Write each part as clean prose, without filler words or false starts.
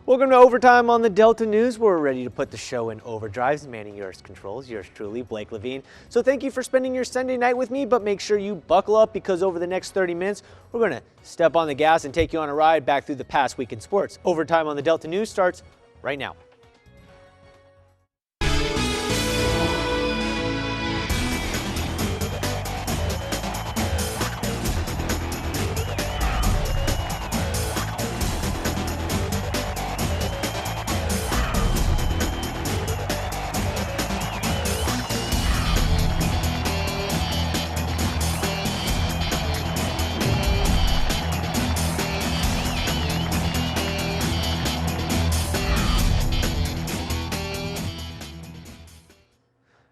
Welcome to Overtime on the Delta News. We're ready to put the show in overdrive. Manning yours controls, yours truly, Blake Levine. So thank you for spending your Sunday night with me, but make sure you buckle up because over the next 30 minutes, we're going to step on the gas and take you on a ride back through the past week in sports. Overtime on the Delta News starts right now.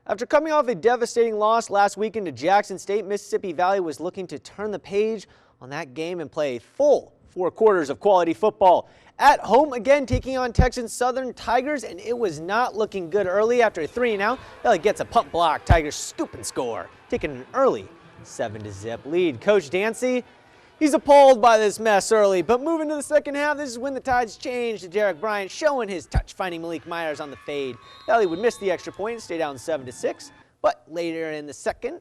After coming off a devastating loss last weekend to Jackson State, Mississippi Valley was looking to turn the page on that game and play a full 4 quarters of quality football. At home again, taking on Texas Southern Tigers, and it was not looking good early. After a 3-and-out, Valley gets a punt block. Tigers scoop and score, taking an early 7-0 lead. Coach Dancy, he's appalled by this mess early, but moving to the second half, this is when the tides change to Derek Bryant showing his touch, finding Malik Myers on the fade. Valley would miss the extra point and stay down 7-6, but later in the second,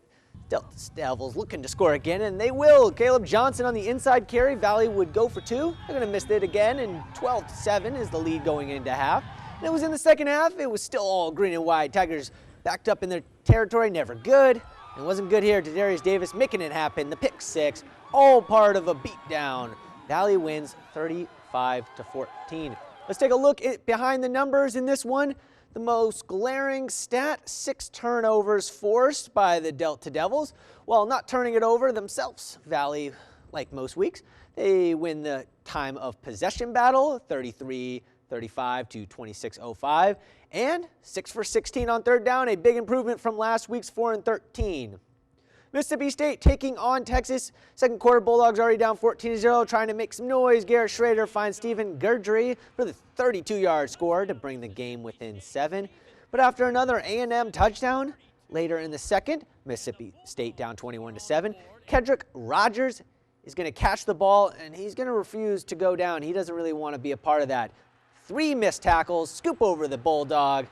Delta Devils looking to score again, and they will. Caleb Johnson on the inside carry. Valley would go for 2. They're going to miss it again, and 12-7 is the lead going into half. And it was in the second half. It was still all green and white. Tigers backed up in their territory, never good. It wasn't good here. Darius Davis making it happen. The pick 6. All part of a beatdown. Valley wins 35-14. Let's take a look behind the numbers in this one. The most glaring stat, 6 turnovers forced by the Delta Devils. While not turning it over themselves, Valley, like most weeks, they win the time of possession battle, 33-35 to 26-05, and 6 for 16 on third down, a big improvement from last week's 4 and 13. Mississippi State taking on Texas. Second quarter, Bulldogs already down 14-0, trying to make some noise. Garrett Schrader finds Stephen Gurdry for the 32-yard score to bring the game within 7. But after another A&M touchdown, later in the second, Mississippi State down 21-7. Kedrick Rogers is going to catch the ball, and he's going to refuse to go down. He doesn't really want to be a part of that. 3 missed tackles, scoop over the Bulldog.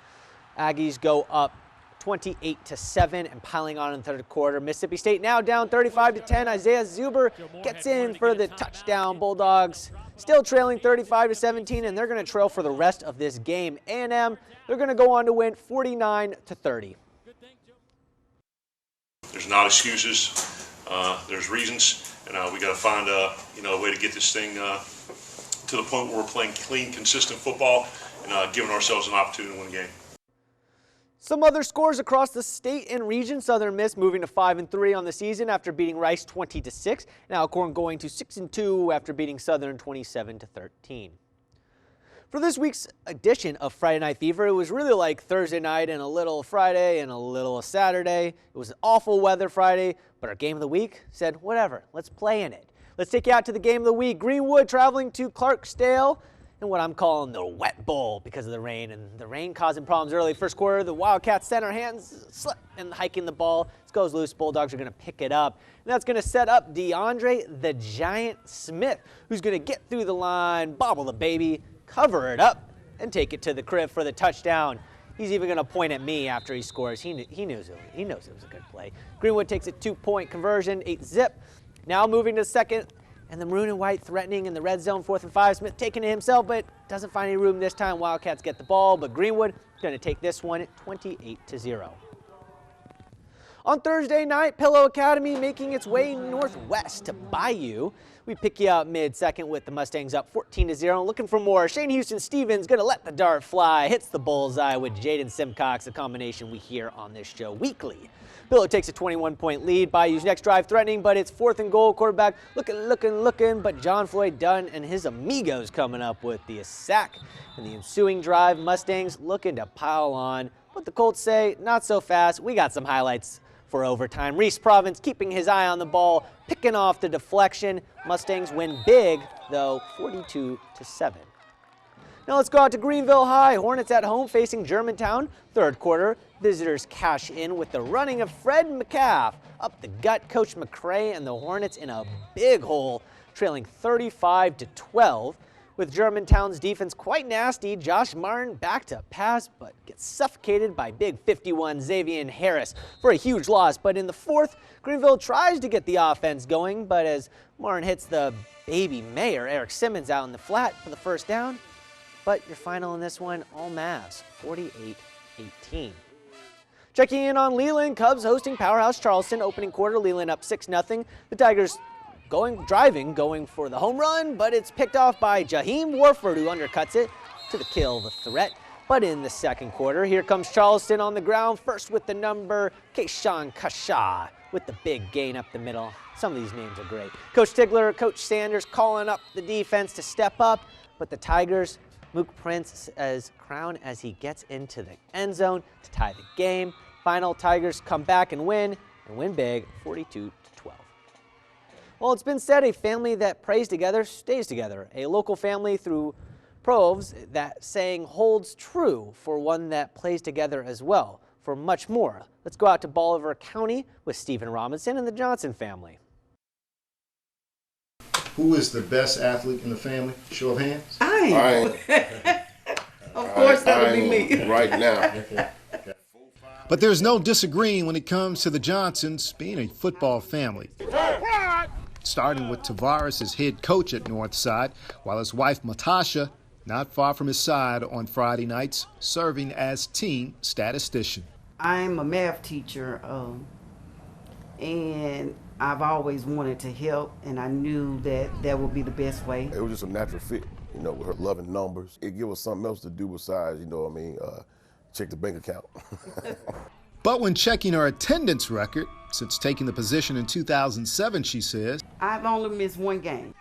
Aggies go up 28-7 and piling on in the third quarter. Mississippi State now down 35-10. Isaiah Zuber gets in for the touchdown. Bulldogs still trailing 35-17, and they're going to trail for the rest of this game. A&M, they're going to go on to win 49-30. There's not excuses. There's reasons, and we got to find a way to get this thing to the point where we're playing clean, consistent football and giving ourselves an opportunity to win the game. Some other scores across the state and region. Southern Miss moving to 5-3 on the season after beating Rice 20-6. Now Alcorn going to 6-2 after beating Southern 27-13. For this week's edition of Friday Night Fever, it was really like Thursday night and a little Friday and a little Saturday. It was awful weather Friday, but our game of the week said, whatever, let's play in it. Let's take you out to the game of the week. Greenwood traveling to Clarksdale in what I'm calling the wet bowl because of the rain, and the rain causing problems early. First quarter, the Wildcats center hands slip and hiking the ball. It goes loose. Bulldogs are going to pick it up, and that's going to set up DeAndre the Giant Smith, who's going to get through the line, bobble the baby, cover it up, and take it to the crib for the touchdown. He's even going to point at me after he scores. He knows it was a good play. Greenwood takes a 2-point conversion, 8-zip. Now moving to second, and the maroon and white threatening in the red zone, 4th and 5. Smith taking it himself, but doesn't find any room this time. Wildcats get the ball, but Greenwood going to take this one 28-0. On Thursday night, Pillow Academy making its way northwest to Bayou. We pick you up mid-second with the Mustangs up 14-0. Looking for more. Shane Houston-Stevens going to let the dart fly. Hits the bullseye with Jaden Simcox, a combination we hear on this show weekly. Pillow takes a 21-point lead. Bayou's next drive threatening, but it's 4th and goal. Quarterback looking, but John Floyd Dunn and his amigos coming up with the sack. In the ensuing drive, Mustangs looking to pile on, but the Colts say, not so fast. We got some highlights for overtime. Reese Province keeping his eye on the ball, picking off the deflection. Mustangs win big, though, 42-7. Now let's go out to Greenville High. Hornets at home facing Germantown. Third quarter, visitors cash in with the running of Fred McCaff. Up the gut, Coach McCray and the Hornets in a big hole, trailing 35-12. With Germantown's defense quite nasty, Josh Martin back to pass, but gets suffocated by big 51 Xavier Harris for a huge loss. But in the fourth, Greenville tries to get the offense going, but as Martin hits the baby mayor, Eric Simmons, out in the flat for the first down. But your final in this one, all Mavs, 48-18. Checking in on Leland, Cubs hosting Powerhouse Charleston. Opening quarter, Leland up 6-0. The Tigers going for the home run, but it's picked off by Jaheim Warford, who undercuts it to kill the threat. But in the second quarter, here comes Charleston on the ground, first with the number, Kayshawn Kasha, with the big gain up the middle. Some of these names are great. Coach Stigler, Coach Sanders calling up the defense to step up, but the Tigers, Mook Prince as crown as he gets into the end zone to tie the game. Final, Tigers come back and win big, 42-12. Well, it's been said a family that prays together stays together. A local family through Proves, that saying holds true for one that plays together as well. For much more, let's go out to Bolivar County with Stephen Robinson and the Johnson family. Who is the best athlete in the family? Show of hands. I Of course, that would be me. Right now. But there's no disagreeing when it comes to the Johnsons being a football family. Starting with Tavares as head coach at Northside, while his wife Matasha, not far from his side on Friday nights, serving as team statistician. I'm a math teacher, and I've always wanted to help, and I knew that would be the best way. It was just a natural fit, with her loving numbers. It gave us something else to do besides, check the bank account. But when checking her attendance record, since taking the position in 2007, she says, I've only missed one game.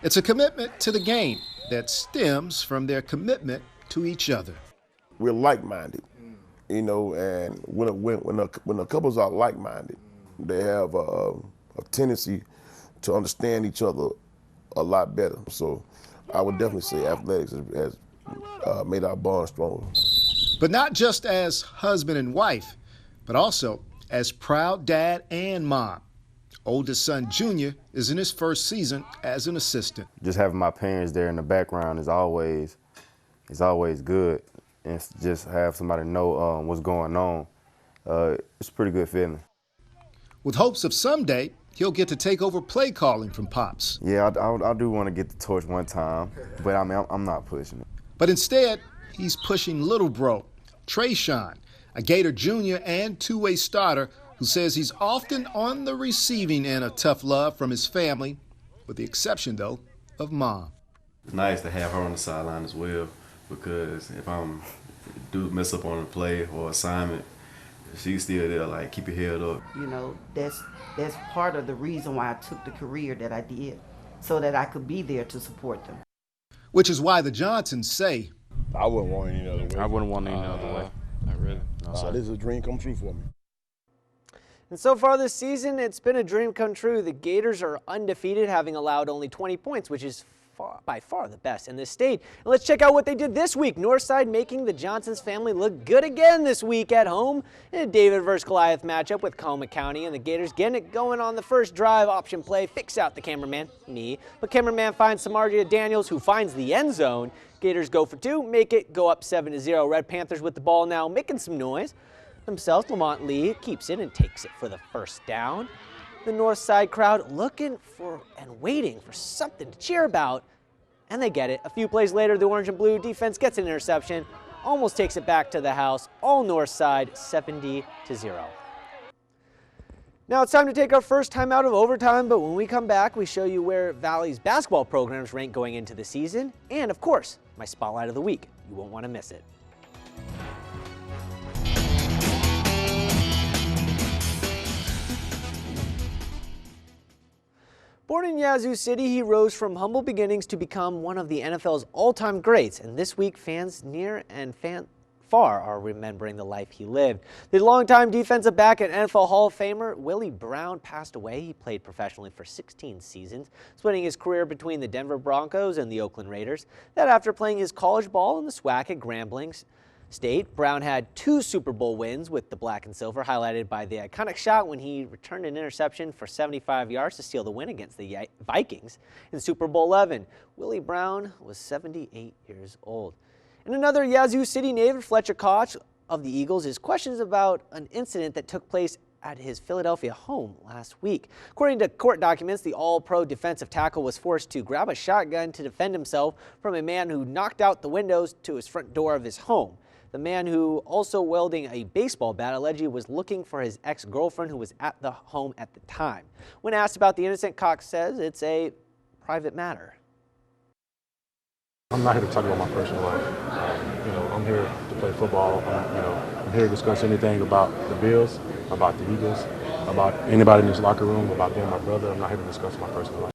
It's a commitment to the game that stems from their commitment to each other. We're like-minded, and when the couples are like-minded, they have a tendency to understand each other a lot better. So I would definitely say athletics has made our bond stronger. But not just as husband and wife, but also as proud dad and mom. Oldest son, Junior, is in his first season as an assistant. Just having my parents there in the background is always good. And just have somebody know what's going on, it's a pretty good feeling. With hopes of someday, he'll get to take over play calling from Pops. Yeah, I do want to get the torch one time, but I'm not pushing it. But instead, he's pushing little bro, Trayshawn, a Gator junior and two-way starter who says he's often on the receiving end of tough love from his family, with the exception, though, of Mom. It's nice to have her on the sideline as well, because if I do mess up on a play or assignment, she's still there, like, keep your head up. That's part of the reason why I took the career that I did, so that I could be there to support them. Which is why the Johnsons say, I wouldn't want any other way. I wouldn't want any other way. Not really. So this is a dream come true for me. And so far this season, it's been a dream come true. The Gators are undefeated, having allowed only 20 points, which is by far the best in this state. And let's check out what they did this week. Northside making the Johnsons family look good again this week at home in a David versus Goliath matchup with Colma County, and the Gators getting it going on the first drive. Option play, fix out the cameraman, me. But cameraman finds Samaria Daniels, who finds the end zone. Gators go for two, make it go up 7-0. Red Panthers with the ball now, making some noise themselves. Lamont Lee keeps it and takes it for the first down. The north side crowd looking for and waiting for something to cheer about, and they get it. A few plays later, the orange and blue defense gets an interception, almost takes it back to the house. All north side, 70-0. Now it's time to take our first time out of overtime, but when we come back, we show you where Valley's basketball programs rank going into the season, and of course, my spotlight of the week. You won't want to miss it. Born in Yazoo City, he rose from humble beginnings to become one of the NFL's all-time greats, and this week fans near and far are remembering the life he lived. The longtime defensive back and NFL Hall of Famer Willie Brown passed away. He played professionally for 16 seasons, splitting his career between the Denver Broncos and the Oakland Raiders. That after playing his college ball in the SWAC at Grambling, State. Brown had 2 Super Bowl wins with the black and silver, highlighted by the iconic shot when he returned an interception for 75 yards to seal the win against the Vikings in Super Bowl 11. Willie Brown was 78 years old. And another Yazoo City native, Fletcher Koch of the Eagles, is questions about an incident that took place at his Philadelphia home last week. According to court documents, the All-Pro defensive tackle was forced to grab a shotgun to defend himself from a man who knocked out the windows to his front door of his home. The man, who also wielding a baseball bat, allegedly was looking for his ex-girlfriend who was at the home at the time. When asked about the incident, Cox says it's a private matter. I'm not here to talk about my personal life. I'm here to play football. I'm here to discuss anything about the Bills, about the Eagles, about anybody in this locker room, about being my brother. I'm not here to discuss my personal life.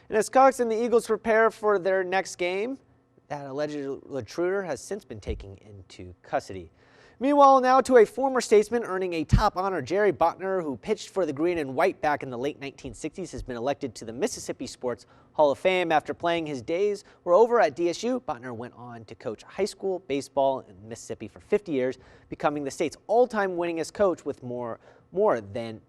And as Cox and the Eagles prepare for their next game, that alleged intruder has since been taken into custody. Meanwhile, now to a former statesman earning a top honor. Jerry Botner, who pitched for the green and white back in the late 1960s, has been elected to the Mississippi Sports Hall of Fame. After playing his days were over at DSU, Botner went on to coach high school baseball in Mississippi for 50 years, becoming the state's all-time winningest coach with more than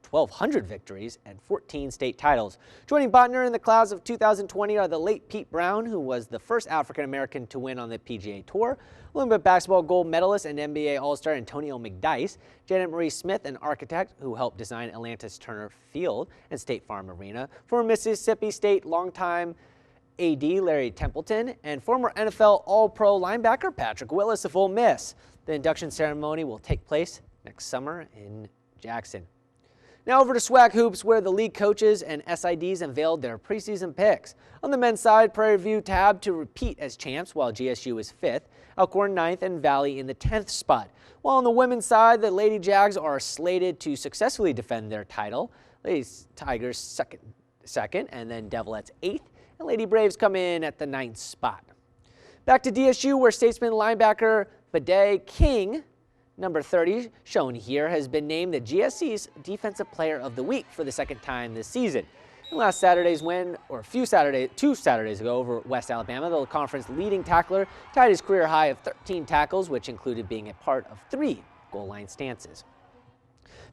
1,200 victories and 14 state titles. Joining Botner in the class of 2020 are the late Pete Brown, who was the first African-American to win on the PGA Tour, Olympic basketball gold medalist and NBA All-Star Antonio McDyess, Janet Marie Smith, an architect who helped design Atlanta's Turner Field and State Farm Arena, former Mississippi State longtime AD Larry Templeton, and former NFL All-Pro linebacker Patrick Willis of Ole Miss. The induction ceremony will take place next summer in Jackson. Now over to SWAC Hoops, where the league coaches and SIDs unveiled their preseason picks. On the men's side, Prairie View tabbed to repeat as champs, while GSU is 5th, Elkhorn 9th, and Valley in the 10th spot. While on the women's side, the Lady Jags are slated to successfully defend their title. Ladies Tigers second, and then Devilettes 8th, and Lady Braves come in at the 9th spot. Back to DSU, where statesman linebacker Bidet King, number 30, shown here, has been named the GSC's Defensive Player of the Week for the second time this season. In last Saturday's win, or 2 Saturdays ago over West Alabama, the conference leading tackler tied his career high of 13 tackles, which included being a part of 3 goal line stances.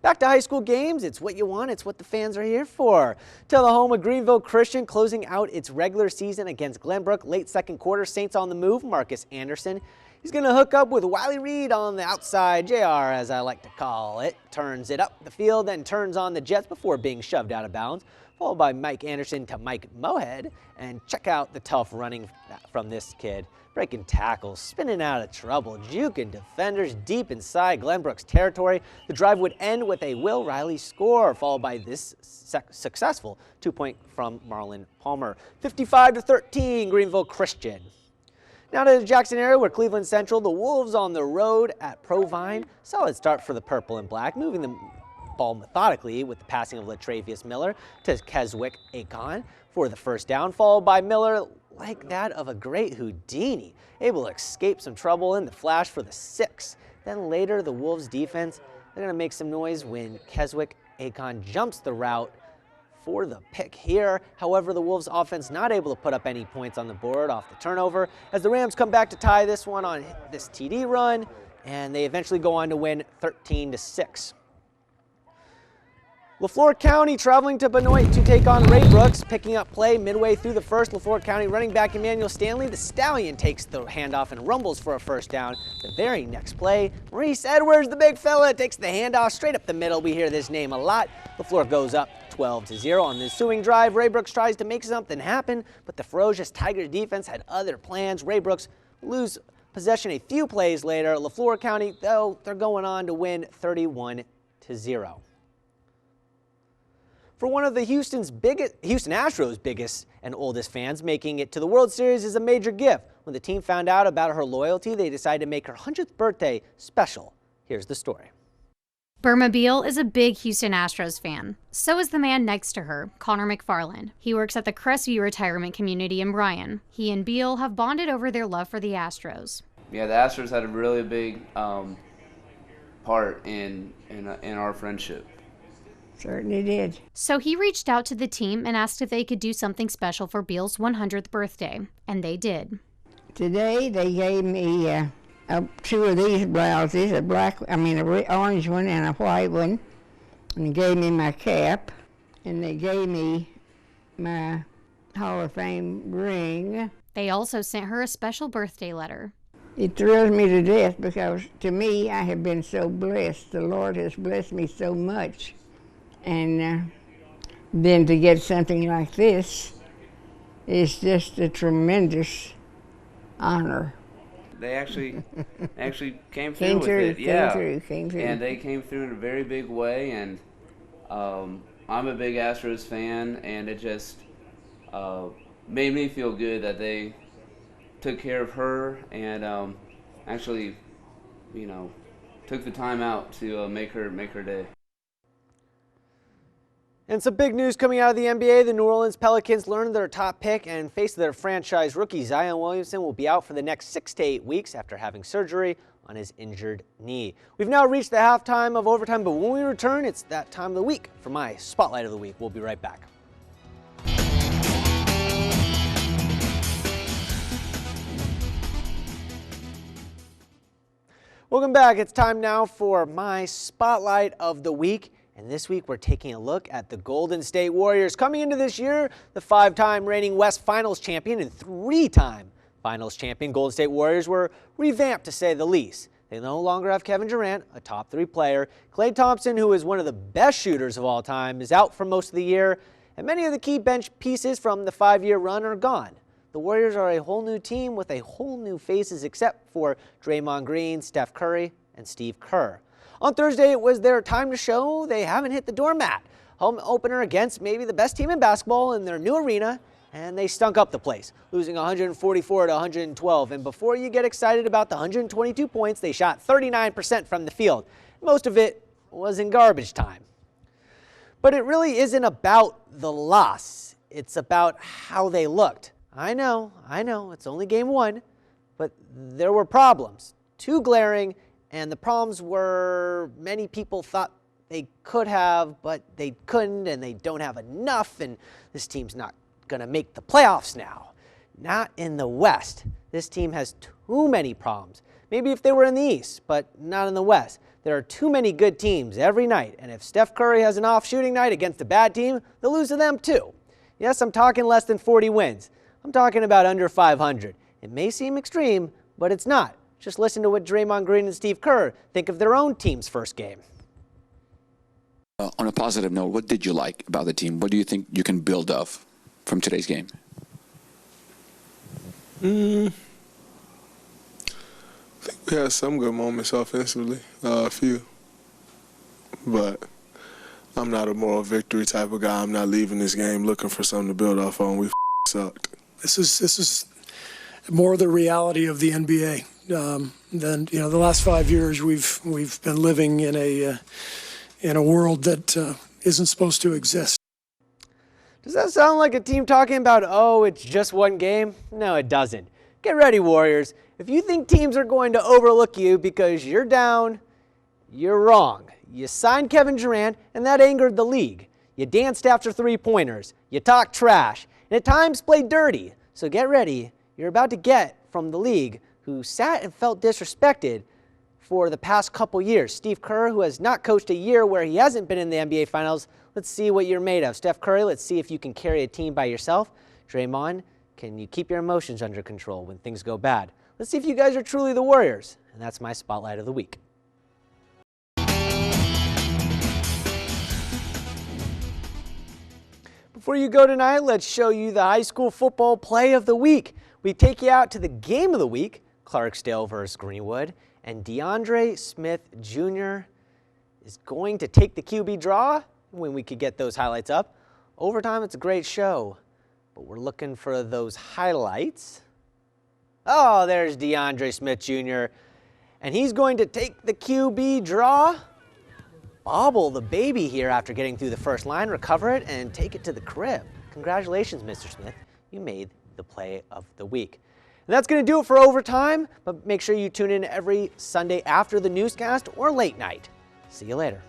Back to high school games, it's what you want, it's what the fans are here for. To the home of Greenville Christian, closing out its regular season against Glenbrook. Late second quarter, Saints on the move. Marcus Anderson, he's going to hook up with Wiley Reed on the outside. JR, as I like to call it, turns it up the field, then turns on the Jets before being shoved out of bounds, followed by Mike Anderson to Mike Mohead. And check out the tough running from this kid. Breaking tackles, spinning out of trouble, juking defenders deep inside Glenbrook's territory. The drive would end with a Will Riley score, followed by this successful 2-point from Marlon Palmer. 55-13, Greenville Christian. Now to the Jackson area, where Cleveland Central, the Wolves on the road at Provine. Solid start for the purple and black, moving the ball methodically with the passing of Latravius Miller to Keswick Akon for the first down, followed by Miller like that of a great Houdini, able to escape some trouble in the flash for the 6. Then later, the Wolves defense, they're going to make some noise when Keswick Akon jumps the route for the pick here. However, the Wolves offense not able to put up any points on the board off the turnover, as the Rams come back to tie this one on this TD run, and they eventually go on to win 13-6. LeFlore County traveling to Benoit to take on Ray Brooks, picking up play midway through the first. LeFlore County running back Emmanuel Stanley, the Stallion, takes the handoff and rumbles for a first down. The very next play, Maurice Edwards, the big fella, takes the handoff straight up the middle. We hear this name a lot. LeFlore goes up 12-0 on the ensuing drive. Ray Brooks tries to make something happen, but the ferocious Tigers defense had other plans. Ray Brooks lose possession a few plays later. LeFlore County, though, they're going on to win 31-0. For one of the Houston Astros' biggest and oldest fans, making it to the World Series is a major gift. When the team found out about her loyalty, they decided to make her 100th birthday special. Here's the story. Burma Beal is a big Houston Astros fan. So is the man next to her, Connor McFarland. He works at the Crestview Retirement Community in Bryan. He and Beal have bonded over their love for the Astros. Yeah, the Astros had a really big part in our friendship. Certainly did. So he reached out to the team and asked if they could do something special for Beal's 100th birthday, and they did. Today they gave me two of these blouses, a orange one and a white one, and they gave me my cap, and they gave me my Hall of Fame ring. They also sent her a special birthday letter. It thrills me to death because, to me, I have been so blessed. The Lord has blessed me so much. And then to get something like this is just a tremendous honor. They actually came through with it. Came through. And they came through in a very big way. And I'm a big Astros fan, and it just made me feel good that they took care of her and actually, took the time out to make her day. And some big news coming out of the NBA. The New Orleans Pelicans learned their top pick and face their franchise rookie. Zion Williamson will be out for the next 6 to 8 weeks after having surgery on his injured knee. We've now reached the halftime of overtime, but when we return, it's that time of the week for my Spotlight of the Week. We'll be right back. Welcome back. It's time now for my Spotlight of the Week. And this week, we're taking a look at the Golden State Warriors. Coming into this year, the 5-time reigning West Finals champion and 3-time Finals champion Golden State Warriors were revamped, to say the least. They no longer have Kevin Durant, a top 3 player. Klay Thompson, who is one of the best shooters of all time, is out for most of the year. And many of the key bench pieces from the 5-year run are gone. The Warriors are a whole new team with a whole new faces except for Draymond Green, Steph Curry, and Steve Kerr. On Thursday, it was their time to show they haven't hit the doormat. Home opener against maybe the best team in basketball in their new arena, and they stunk up the place, losing 144 to 112. And before you get excited about the 122 points, they shot 39% from the field. Most of it was in garbage time. But it really isn't about the loss. It's about how they looked. I know, it's only game 1, but there were problems, 2 glaring. And the problems were many people thought they could have, but they couldn't, and they don't have enough, and this team's not going to make the playoffs now. Not in the West. This team has too many problems. Maybe if they were in the East, but not in the West. There are too many good teams every night, and if Steph Curry has an off shooting night against a bad team, they'll lose to them too. Yes, I'm talking less than 40 wins. I'm talking about under 500. It may seem extreme, but it's not. Just listen to what Draymond Green and Steve Kerr think of their own team's first game. On a positive note, what did you like about the team? What do you think you can build off from today's game? I think we had some good moments offensively, a few. But I'm not a moral victory type of guy. I'm not leaving this game looking for something to build off on. We sucked. This is more the reality of the NBA. Than the last 5 years we've been living in a world that isn't supposed to exist. Does that sound like a team talking about, oh, it's just one game? No, it doesn't. Get ready, Warriors. If you think teams are going to overlook you because you're down, you're wrong. You signed Kevin Durant, and that angered the league. You danced after 3-pointers. You talked trash, and at times played dirty. So get ready. You're about to get from the league who sat and felt disrespected for the past couple years. Steve Kerr, who has not coached a year where he hasn't been in the NBA Finals. Let's see what you're made of. Steph Curry, let's see if you can carry a team by yourself. Draymond, can you keep your emotions under control when things go bad? Let's see if you guys are truly the Warriors. And that's my Spotlight of the Week. Before you go tonight, let's show you the high school football play of the week. We take you out to the game of the week, Clarksdale versus Greenwood, and DeAndre Smith Jr. is going to take the QB draw when we could get those highlights up. Overtime, it's a great show, but we're looking for those highlights. Oh, there's DeAndre Smith Jr., and he's going to take the QB draw, bobble the baby here after getting through the first line, recover it, and take it to the crib. Congratulations, Mr. Smith. You made the play of the week. And that's going to do it for overtime, but make sure you tune in every Sunday after the newscast or late night. See you later.